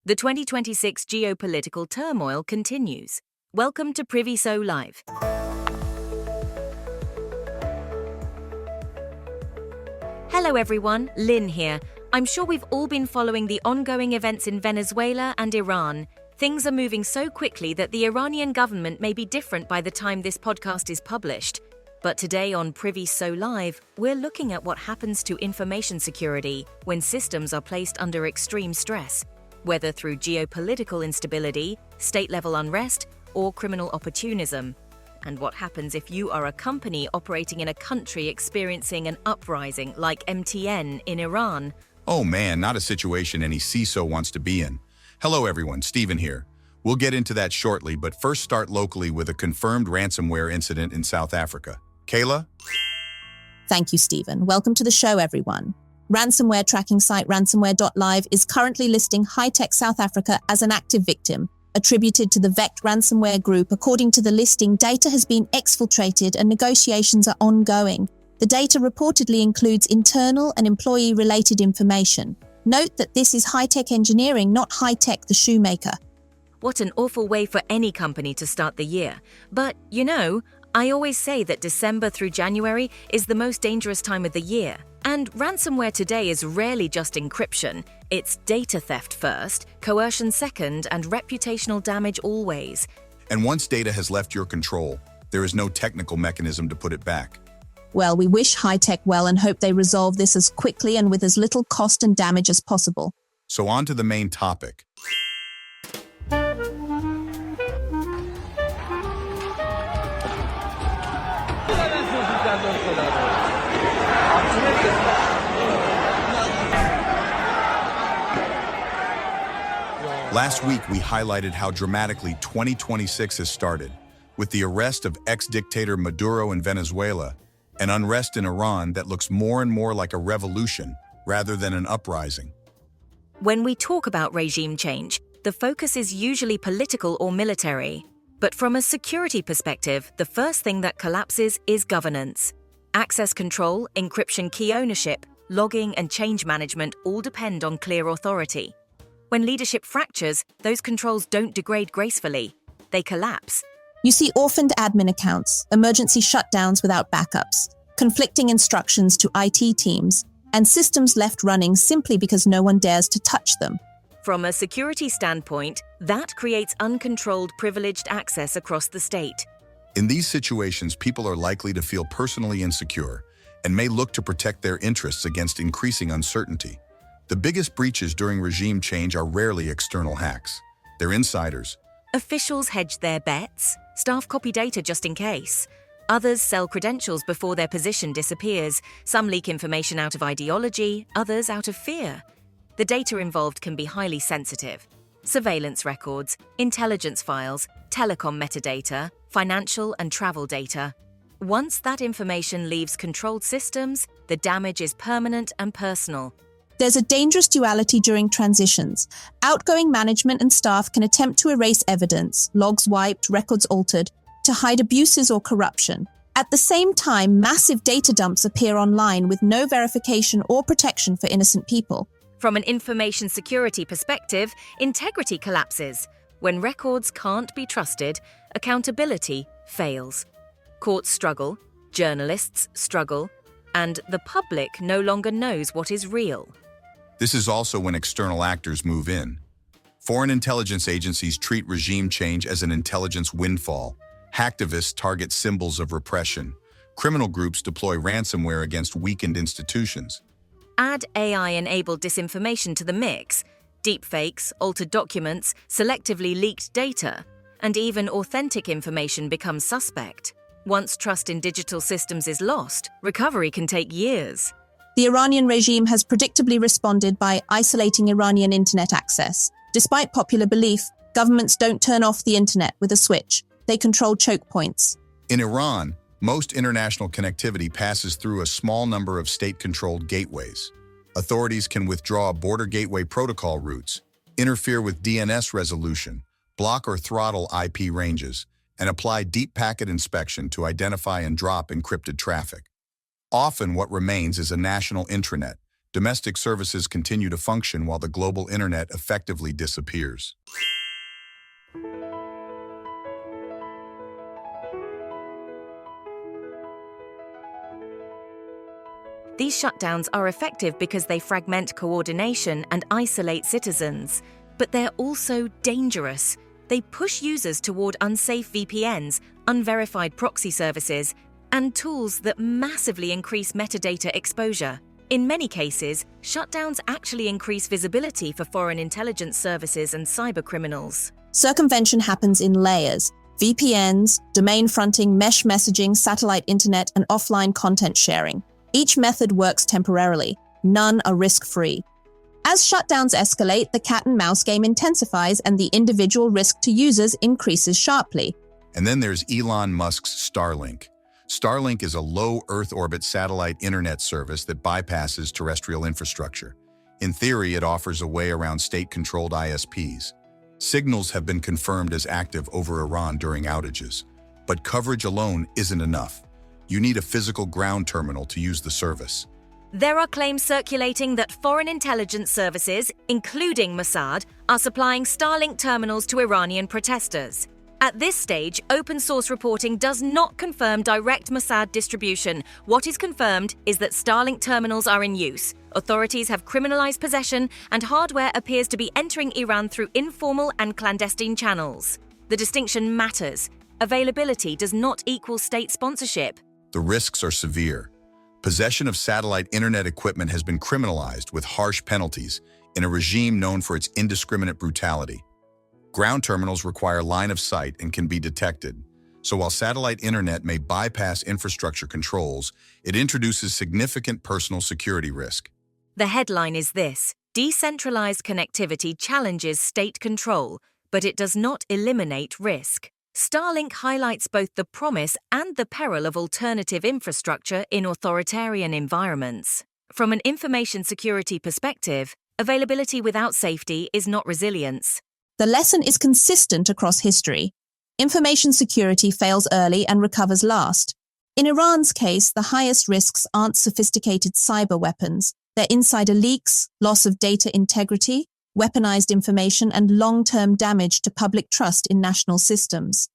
The 2026 geopolitical turmoil continues. Welcome to Priviso Live. Hello everyone, Lynn here. I'm sure we've all been following the ongoing events in Venezuela and Iran. Things are moving so quickly that the Iranian government may be different by the time this podcast is published. But today on Priviso Live, we're looking at what happens to information security when systems are placed under extreme stress, whether through geopolitical instability, state-level unrest, or criminal opportunism. And what happens if you are a company operating in a country experiencing an uprising like MTN in Iran? Oh man, not a situation any CISO wants to be in. Hello everyone, Stephen here. We'll get into that shortly, but first start locally with a confirmed ransomware incident in South Africa. Kayla? Thank you, Stephen. Welcome to the show, everyone. Ransomware tracking site ransomware.live is currently listing high-tech South Africa as an active victim, attributed to the Vect ransomware group. According to the listing, data has been exfiltrated and negotiations are ongoing. The data reportedly includes internal and employee-related information. Note that this is high-tech engineering, not high-tech the shoemaker. What an awful way for any company to start the year. But, I always say that December through January is the most dangerous time of the year. And ransomware today is rarely just encryption. It's data theft first, coercion second, and reputational damage always. And once data has left your control, there is no technical mechanism to put it back. Well, we wish high-tech well and hope they resolve this as quickly and with as little cost and damage as possible. So on to the main topic. Last week, we highlighted how dramatically 2026 has started, with the arrest of ex-dictator Maduro in Venezuela and unrest in Iran that looks more and more like a revolution rather than an uprising. When we talk about regime change, the focus is usually political or military. But from a security perspective, the first thing that collapses is governance. Access control, encryption key ownership, logging and change management all depend on clear authority. When leadership fractures, those controls don't degrade gracefully. They collapse. You see orphaned admin accounts, emergency shutdowns without backups, conflicting instructions to IT teams, and systems left running simply because no one dares to touch them. From a security standpoint, that creates uncontrolled privileged access across the state. In these situations, people are likely to feel personally insecure and may look to protect their interests against increasing uncertainty. The biggest breaches during regime change are rarely external hacks. They're insiders. Officials hedge their bets. Staff copy data just in case. Others sell credentials before their position disappears. Some leak information out of ideology, others out of fear. The data involved can be highly sensitive. Surveillance records, intelligence files, telecom metadata, financial and travel data. Once that information leaves controlled systems, the damage is permanent and personal. There's a dangerous duality during transitions. Outgoing management and staff can attempt to erase evidence, logs wiped, records altered, to hide abuses or corruption. At the same time, massive data dumps appear online with no verification or protection for innocent people. From an information security perspective, integrity collapses. When records can't be trusted, accountability fails. Courts struggle, journalists struggle, and the public no longer knows what is real. This is also when external actors move in. Foreign intelligence agencies treat regime change as an intelligence windfall. Hacktivists target symbols of repression. Criminal groups deploy ransomware against weakened institutions. Add AI-enabled disinformation to the mix. Deepfakes, altered documents, selectively leaked data, and even authentic information becomes suspect. Once trust in digital systems is lost, recovery can take years. The Iranian regime has predictably responded by isolating Iranian internet access. Despite popular belief, governments don't turn off the internet with a switch. They control choke points. In Iran, most international connectivity passes through a small number of state-controlled gateways. Authorities can withdraw border gateway protocol routes, interfere with DNS resolution, block or throttle IP ranges, and apply deep packet inspection to identify and drop encrypted traffic. Often what remains is a national intranet, Domestic services continue to function while the global internet effectively disappears. These shutdowns are effective because they fragment coordination and isolate citizens. But they're also dangerous. They push users toward unsafe VPNs, unverified proxy services, and tools that massively increase metadata exposure. In many cases, shutdowns actually increase visibility for foreign intelligence services and cybercriminals. Circumvention happens in layers: VPNs, domain fronting, mesh messaging, satellite internet, and offline content sharing. Each method works temporarily. None are risk-free. As shutdowns escalate, the cat-and-mouse game intensifies and the individual risk to users increases sharply. And then there's Elon Musk's Starlink. Starlink is a low Earth orbit satellite internet service that bypasses terrestrial infrastructure. In theory, it offers a way around state-controlled ISPs. Signals have been confirmed as active over Iran during outages. But coverage alone isn't enough. You need a physical ground terminal to use the service. There are claims circulating that foreign intelligence services, including Mossad, are supplying Starlink terminals to Iranian protesters. At this stage, open-source reporting does not confirm direct Mossad distribution. What is confirmed is that Starlink terminals are in use. Authorities have criminalized possession, and hardware appears to be entering Iran through informal and clandestine channels. The distinction matters. Availability does not equal state sponsorship. The risks are severe. Possession of satellite internet equipment has been criminalized with harsh penalties in a regime known for its indiscriminate brutality. Ground terminals require line of sight and can be detected. So while satellite internet may bypass infrastructure controls, it introduces significant personal security risk. The headline is this: decentralized connectivity challenges state control, but it does not eliminate risk. Starlink highlights both the promise and the peril of alternative infrastructure in authoritarian environments. From an information security perspective, availability without safety is not resilience. The lesson is consistent across history. Information security fails early and recovers last. In Iran's case, the highest risks aren't sophisticated cyber weapons. They're insider leaks, loss of data integrity, weaponized information, and long-term damage to public trust in national systems.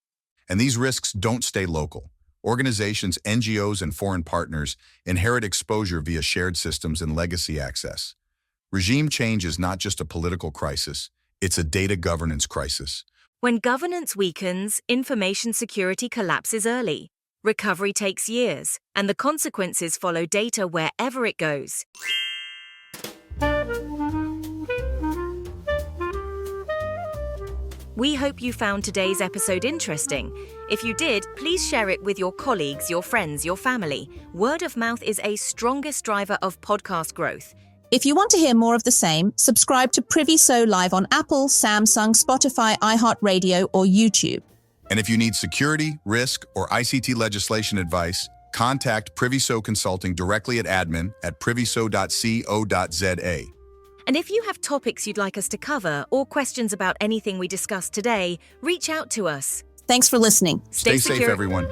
And these risks don't stay local. Organizations, NGOs, and foreign partners inherit exposure via shared systems and legacy access. Regime change is not just a political crisis, it's a data governance crisis. When governance weakens, information security collapses early. Recovery takes years, and the consequences follow data wherever it goes. We hope you found today's episode interesting. If you did, please share it with your colleagues, your friends, your family. Word of mouth is a strongest driver of podcast growth. If you want to hear more of the same, subscribe to Priviso live on Apple, Samsung, Spotify, iHeartRadio, or YouTube. And if you need security, risk, or ICT legislation advice, contact Priviso Consulting directly at admin@priviso.co.za. And if you have topics you'd like us to cover or questions about anything we discussed today, reach out to us. Thanks for listening. Stay safe, everyone.